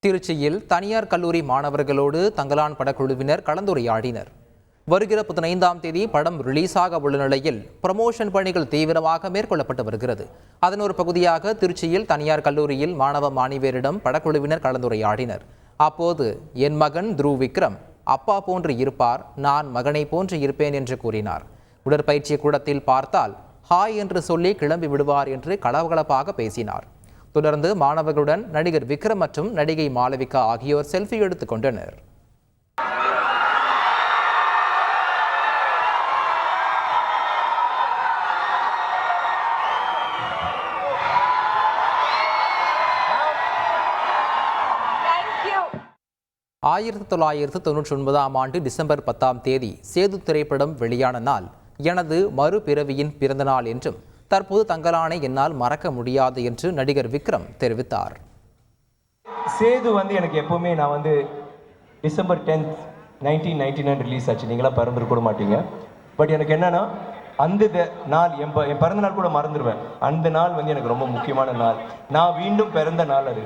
திருச்சியில் தனியார் கல்லூரி மாணவர்களோடு தங்கலான் படக்குழுவினர் கலந்துரையாடினர். வருகிற 15ஆம் தேதி படம் ரிலீஸாக உள்ள நிலையில் ப்ரமோஷன் பணிகள் தீவிரமாக மேற்கொள்ளப்பட்டு வருகிறது. அதன் ஒரு பகுதியாக திருச்சியில் தனியார் கல்லூரியில் மாணவ மாணவியரிடம் படக்குழுவினர் கலந்துரையாடினர். அப்போது என் மகன் த்ருவ் விக்ரம் அப்பா போன்று இருப்பார், நான் மகனை போன்று இருப்பேன் என்று கூறினார். உடற்பயிற்சி கூடத்தில் பார்த்தால் ஹாய் என்று சொல்லி கிளம்பி விடுவார் என்று கலகலப்பாக பேசினார். தொடர்ந்து மாணவர்களுடன் நடிகர் விக்ரம் மற்றும் நடிகை மாளவிகா ஆகியோர் செல்ஃபி எடுத்துக் கொண்டனர். ஆயிரத்து 1999ஆம் ஆண்டு டிசம்பர் 10ஆம் தேதி சேது திரைப்படம் வெளியான நாள் எனது மறுபிறவியின் பிறந்த நாள் என்றும் தற்போது தங்கலானை என்னால் மறக்க முடியாது என்று நடிகர் விக்ரம் தெரிவித்தார். சேது எனக்கு எப்பவுமே நான் டிசம்பர் 10th 1999 ரிலீஸ் ஆச்சு. நீங்களாம் பிறந்திருக்க மாட்டீங்க. பட் எனக்கு என்னன்னா அந்த நாள் என் பிறந்த நாள் கூட மறந்துடுவேன். அந்த நாள் எனக்கு ரொம்ப முக்கியமான நாள். நான் மீண்டும் பிறந்த நாள் அது,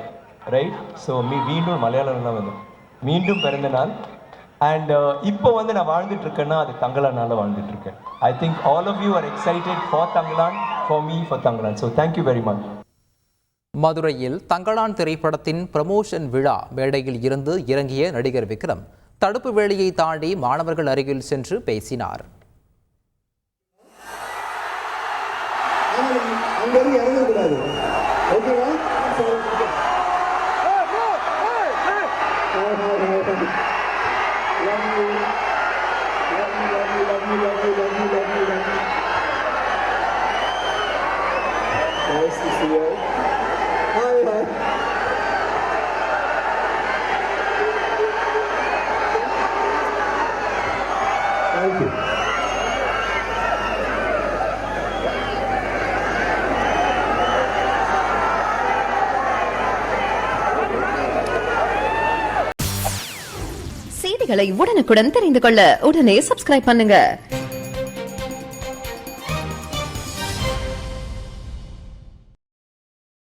ரைட்? ஸோ மீண்டும் மலையாளம் தான் மீண்டும் பிறந்த நாள். அண்ட் இப்போ நான் வாழ்ந்துட்டு இருக்கேன்னா அது தங்கலானால வாழ்ந்துட்டு இருக்கேன். I think all of you are excited for Thangalaan, for me for Thangalaan. So thank you very much. மதுரையில் தங்கலான் திரைப்படத்தின் ப்ரமோஷன் விழா மேடையில் இருந்து இறங்கிய நடிகர் விக்ரம் தடுப்பு வேலியை தாண்டி மாணவர்கள் அருகில் சென்று பேசினார். Nice to see you. Hi. Thank you. செய்திகளை உடனுக்குடன் தெரிந்து கொள்ள உடனே சப்ஸ்கிரைப் பண்ணுங்க.